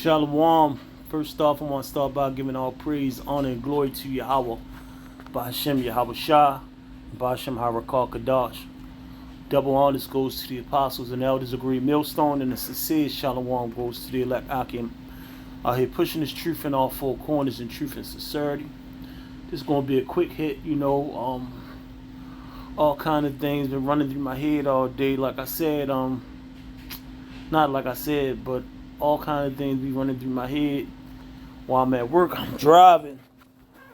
Shalom. First off, I want to start by giving all praise, honor, and glory to Yahweh, Bahashem Yahweh Shah, Bahashem Harakal Kadash. Double honors goes to the apostles and elders of Great Millstone, and the sincere Shalom goes to the elect Akim. Out here pushing this truth in all four corners and truth and sincerity. This is going to be a quick hit, all kind of things been running through my head all day. Like I said, not like I said, but all kind of things be running through my head while I'm at work. I'm driving,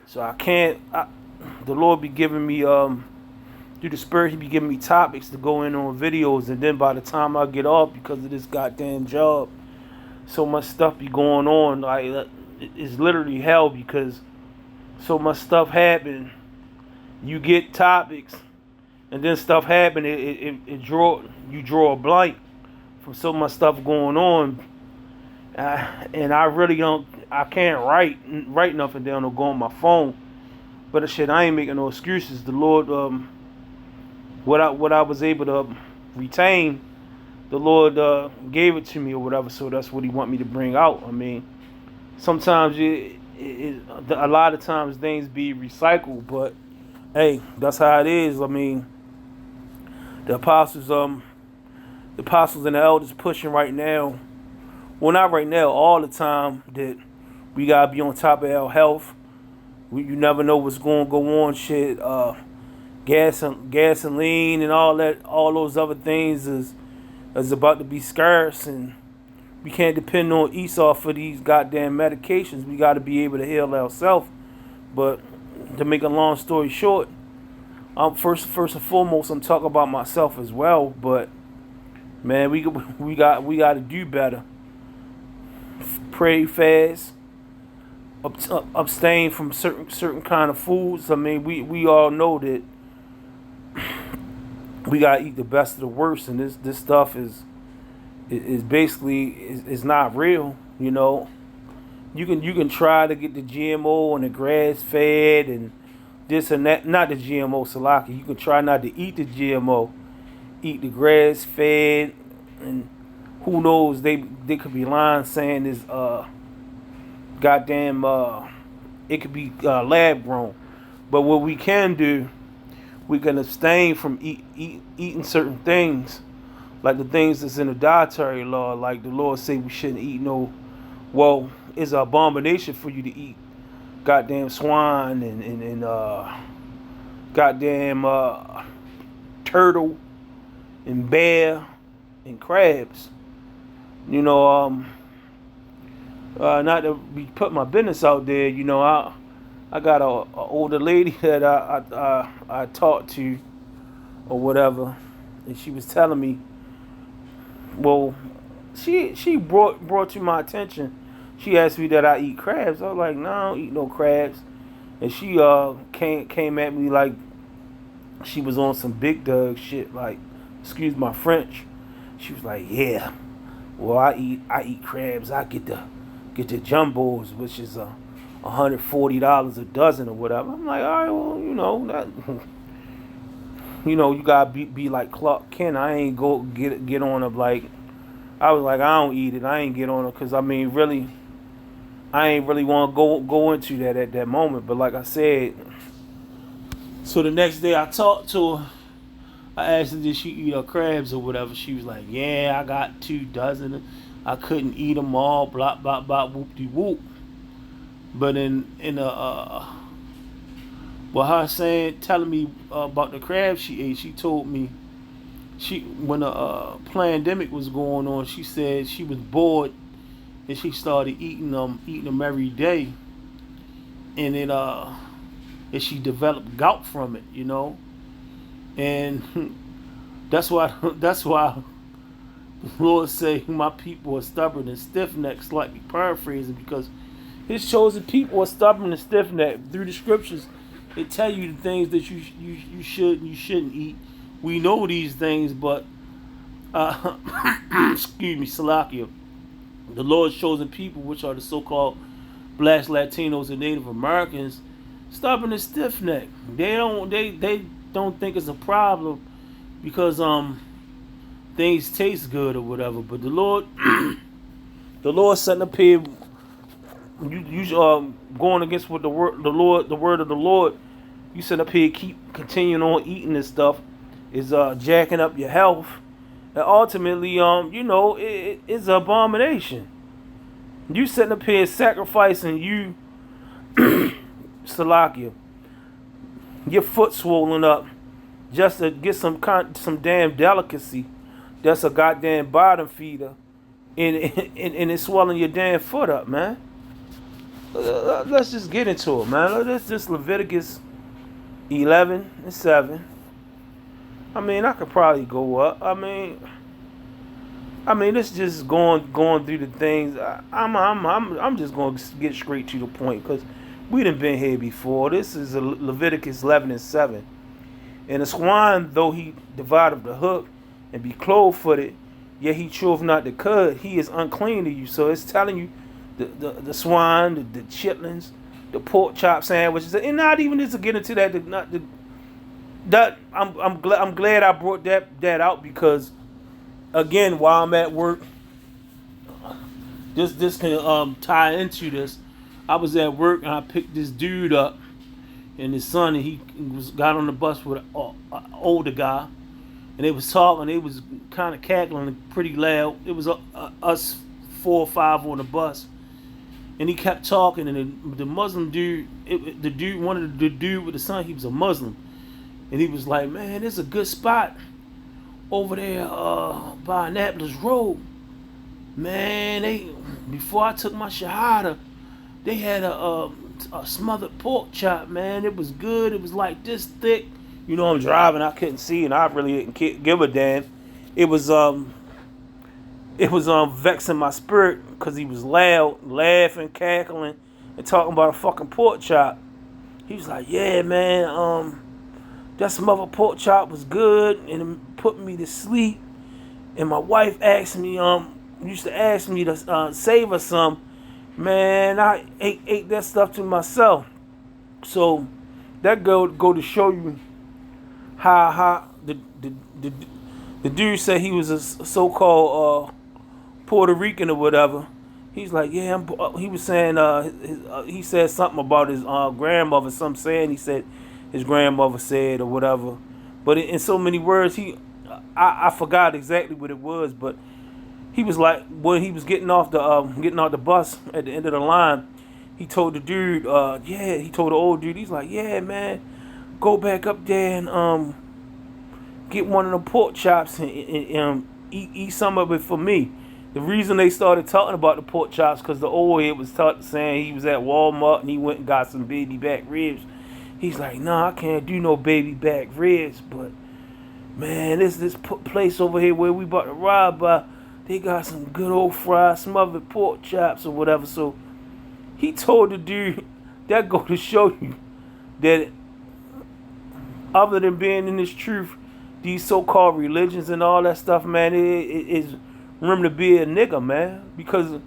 so I can't. The Lord be giving me through the Spirit, He be giving me topics to go in on videos, and then by the time I get off, because of this goddamn job, so much stuff be going on. Like it's literally hell because so much stuff happen. You get topics, and then stuff happen. It draw a blank from so much stuff going on. And I really don't. I can't write nothing down or go on my phone. But shit, I ain't making no excuses. The Lord, what I was able to retain, the Lord gave it to me or whatever. So that's what He want me to bring out. I mean, sometimes a lot of times things be recycled, but hey, that's how it is. I mean, the apostles and the elders pushing right now. Well, not right now, all the time, that we gotta be on top of our health. You never know what's going to go on. Shit, gasoline and all that, all those other things is about to be scarce, and we can't depend on Esau for these goddamn medications. We got to be able to heal ourselves. But to make a long story short, first and foremost, I'm talking about myself as well. But man, we got to do better. Pray, fast, abstain from certain kind of foods. I mean, we all know that we gotta eat the best of the worst, and this stuff is basically is not real. You know, you can try to get the GMO and the grass fed and this and that. Not the GMO, Salaki. You can try not to eat the GMO, eat the grass fed, and who knows, they could be lying saying this goddamn it could be lab grown. But what we can do, we can abstain from eating certain things, like the things that's in the dietary law. Like the Lord say we shouldn't eat it's an abomination for you to eat goddamn swine and goddamn turtle and bear and crabs. You know, not to be putting my business out there. You know, I got a older lady that I talked to or whatever, and she was telling me, well, she brought to my attention. She asked me that I eat crabs. I was like, no, I don't eat no crabs. And she came at me like she was on some big dog shit. Like, excuse my French. She was like, yeah. Well, I eat crabs. I get the jumbos, which is $140 a dozen or whatever. I'm like, all right, well, that, you gotta be like Clark Kent. I ain't go get on it like. I was like, I don't eat it. I ain't get on it because I mean, really, I ain't really want to go into that at that moment. But like I said, so the next day I talked to her. I asked her, did she eat her crabs or whatever? She was like, yeah, I got 2 dozen. I couldn't eat them all, blah, blah, blah, whoop-de-whoop. But her telling me about the crabs she ate, she told me, when the pandemic was going on, she said she was bored and she started eating them every day. And and she developed gout from it, And that's why the Lord say my people are stubborn and stiff-necked, slightly paraphrasing, because His chosen people are stubborn and stiff-necked. Through the scriptures, it tell you the things that you should and you shouldn't eat. We know these things, but excuse me, Salakia. The Lord's chosen people, which are the so-called Blacks, Latinos, and Native Americans, stubborn and stiff-necked. They don't think it's a problem because things taste good or whatever. But the Lord The Lord setting up here, you going against what the word of the Lord. You sit up here, keep continuing on eating this stuff, is jacking up your health, and ultimately, it's an abomination. You sitting up here sacrificing you, Salakia, your foot swollen up, just to get some damn delicacy. That's a goddamn bottom feeder, and it's swelling your damn foot up, man. Let's just get into it, man. Let's just Leviticus 11:7. I mean, I could probably go up. I mean, it's just going through the things. I'm just going to get straight to the point because we done been here before. This is Leviticus 11:7. And the swine, though he divided the hook and be clove-footed, yet he chose not the cud. He is unclean to you. So it's telling you the swine, the chitlins, the pork chop sandwiches, and not even just to get into that. I'm glad I brought that out because, again, while I'm at work, this can tie into this. I was at work and I picked this dude up and his son, and he got on the bus with an older guy, and they was talking. They was kind of cackling pretty loud. It was us 4 or 5 on the bus. And he kept talking, and the Muslim dude, one of the dude with the son, he was a Muslim, and he was like, "Man, there's a good spot over there by Annapolis Road. Man, before I took my shahada, they had a smothered pork chop. Man, it was good. It was like this thick. You know, I'm driving, I couldn't see, and I really didn't give a damn. It was vexing my spirit because he was loud, laughing, cackling, and talking about a fucking pork chop. He was like, "Yeah, man, that some other pork chop was good, and it put me to sleep. And my wife asked me, used to ask me to save her some. Man, I ate that stuff to myself." So that go to show you how the dude said he was a so-called Puerto Rican or whatever. He's like, yeah, he was saying, he said something about his grandmother, some saying he said his grandmother said or whatever. But in so many words, I forgot exactly what it was, but he was like, when he was getting off the bus at the end of the line, he told the dude, he told the old dude, he's like, "Yeah, man, go back up there and get one of the pork chops and eat some of it for me." The reason they started talking about the pork chops because the old head was saying he was at Walmart and he went and got some baby back ribs. He's like, "Nah, I can't do no baby back ribs, but man, this place over here where we about to ride by, they got some good old fried smothered pork chops or whatever." So he told the dude, that go to show you that other than being in this truth, these so-called religions and all that stuff, man, it is room to be a nigga, man. Because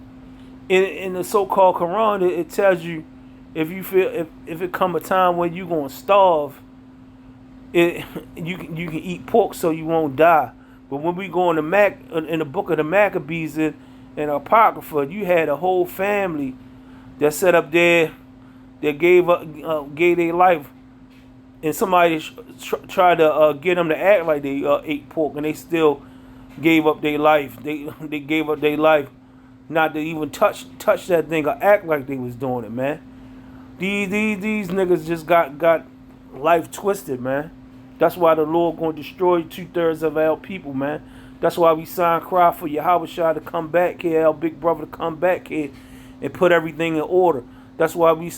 in the so-called Quran, it tells you if you feel if it come a time when you gonna starve, you can eat pork so you won't die. But when we go in the book of the Maccabees and Apocrypha, you had a whole family that set up there that gave their life, and somebody tried to get them to act like they ate pork, and they still gave up their life. They gave up their life not to even touch that thing or act like they was doing it, man. These niggas just got life twisted, man. That's why the Lord gonna destroy 2/3 of our people, man. That's why we sign cry for Yahweh Shah to come back here, our big brother to come back here and put everything in order. That's why we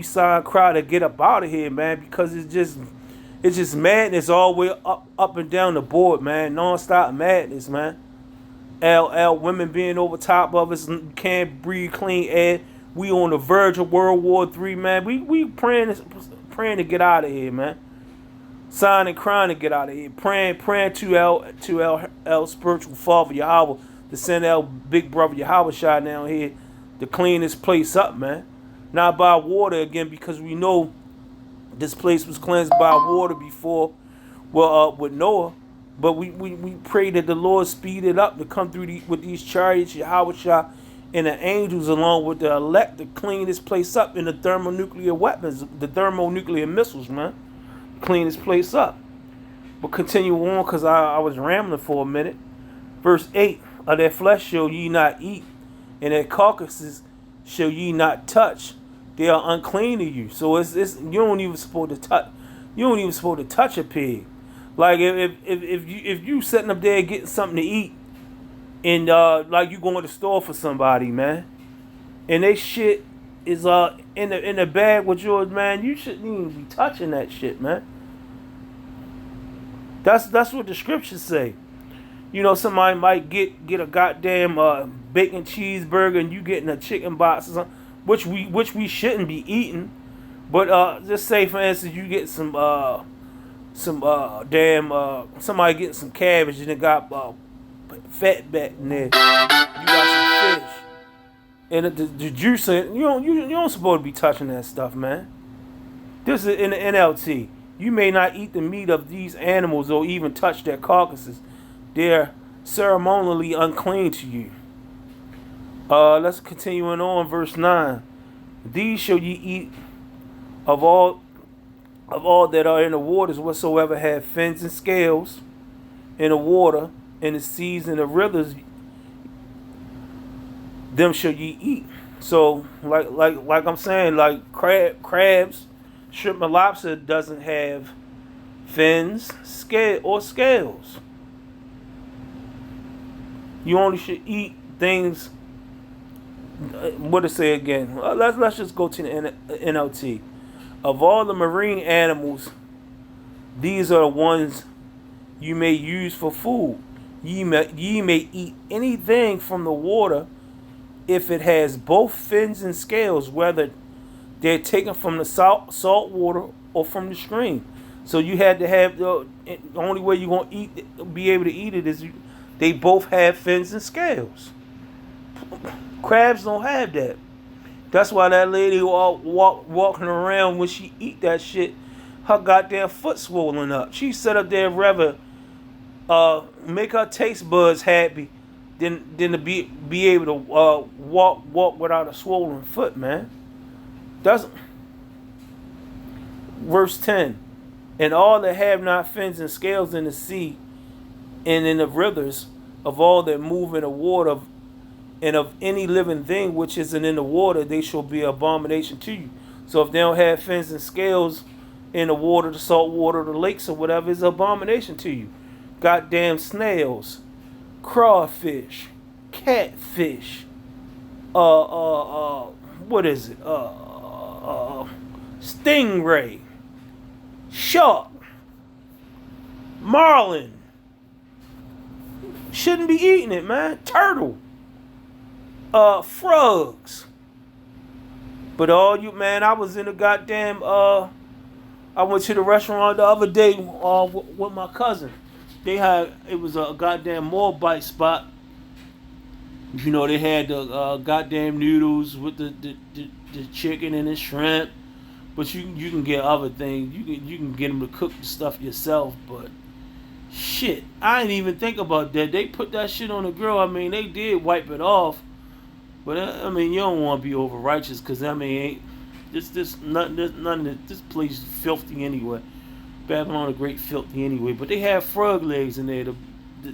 sign cry to get up out of here, man, because it's just madness all the way up and down the board, man. Non-stop madness, man. Women being over top of us, can't breathe clean air. We on the verge of World War III, man. We praying to get out of here, man. Signing, crying to get out of here. Praying to our spiritual father Yahweh to send our big brother Yahweh Shah down here to clean this place up, man. Not by water again, because we know this place was cleansed by water before, with Noah. But we pray that the Lord speed it up to come through with these chariots, Yahweh Shah, and the angels along with the elect to clean this place up in the thermonuclear weapons, the thermonuclear missiles, man. Clean this place up. But continue on, because I was rambling for a minute. Verse 8, of their flesh shall ye not eat, and their carcasses shall ye not touch. They are unclean to you. So it's you don't even supposed to touch. You don't even supposed to touch a pig. Like if you sitting up there getting something to eat, and like you going to the store for somebody, man, and they shit is in the bag with yours, man, you shouldn't even be touching that shit, man. That's what the scriptures say. You know, somebody might get a goddamn bacon cheeseburger, and you getting a chicken box or something, which we shouldn't be eating. But just say, for instance, you get some somebody getting some cabbage and it got fat back in there. You got some fish, and the juice. You don't supposed to be touching that stuff, man. This is in the NLT. You may not eat the meat of these animals or even touch their carcasses. They're ceremonially unclean to you. Let's continue on, verse 9. These shall ye eat of all that are in the waters whatsoever have fins and scales in the water, in the seas and the rivers, them shall ye eat. So like I'm saying, like crabs, shrimp and lobster doesn't have fins, scales. You only should eat things. What to say again? Let's just go to the NLT. Of all the marine animals, these are the ones you may use for food. Ye may eat anything from the water if it has both fins and scales, whether they're taken from the salt water or from the stream. So you had to have the only way you're gonna be able to eat it is they both have fins and scales. Crabs don't have that. That's why that lady walking around when she eat that shit, her goddamn foot swollen up. She sat up there rather make her taste buds happy than to be able to walk without a swollen foot, man. That's verse 10. And all that have not fins and scales in the sea and in the rivers, of all that move in the water, and of any living thing which isn't in the water, they shall be an abomination to you. So if they don't have fins and scales in the water, the salt water, the lakes or whatever, it's an abomination to you. Goddamn snails, crawfish, catfish, what is it? Stingray, shark, marlin. Shouldn't be eating it, man. Turtle. Frogs. But all you, man, I was in a goddamn I went to the restaurant the other day with my cousin. It was a goddamn Moabite spot. You know, they had the goddamn noodles with the chicken and the shrimp. But you can get other things. You can get them to cook the stuff yourself, but shit, I didn't even think about that. They put that shit on the grill. I mean, they did wipe it off. But I mean, you don't want to be over righteous, because I mean, this place is filthy anyway. Babylon the Great filthy anyway. But they have frog legs in there.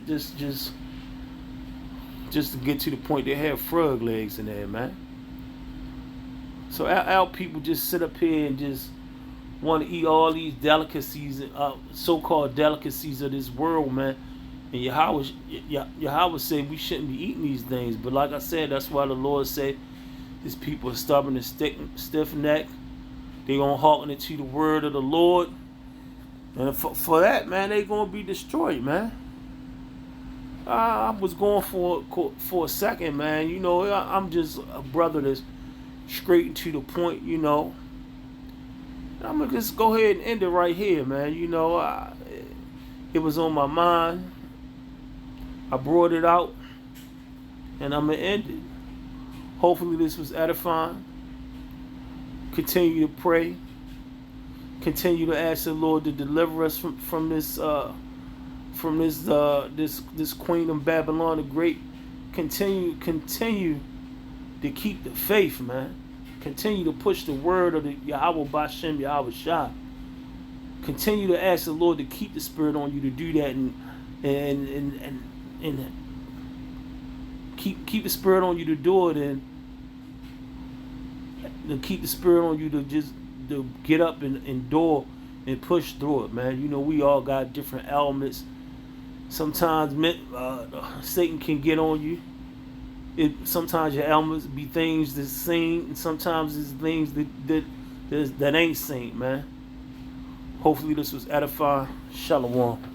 Just to get to the point, they have frog legs in there, man. So our people just sit up here and just want to eat all these delicacies, so-called delicacies of this world, man. And Yahweh said we shouldn't be eating these things. But like I said, that's why the Lord said his people are stubborn and stiff-necked. They're going to hearken to the word of the Lord. And for that, man, they're going to be destroyed, man. I was going for a second, man. You know, I'm just a brother that's straight and to the point, you know. I'm going to just go ahead and end it right here, man. You know, it was on my mind. I brought it out, and I'm going to end it. Hopefully this was edifying. Continue to pray. Continue to ask the Lord to deliver us from this Queen of Babylon the Great. Continue to keep the faith, man. Continue to push the word of the Yahweh Bashem Yahweh Shah. Continue to ask the Lord to keep the spirit on you to do that, and keep the spirit on you to do it, and to keep the spirit on you to just to get up and endure and push through it, man. You know, we all got different elements. Sometimes Satan can get on you. Sometimes your elements be things that's seen, and sometimes it's things that ain't seen, man. Hopefully this was edifying. Shalom.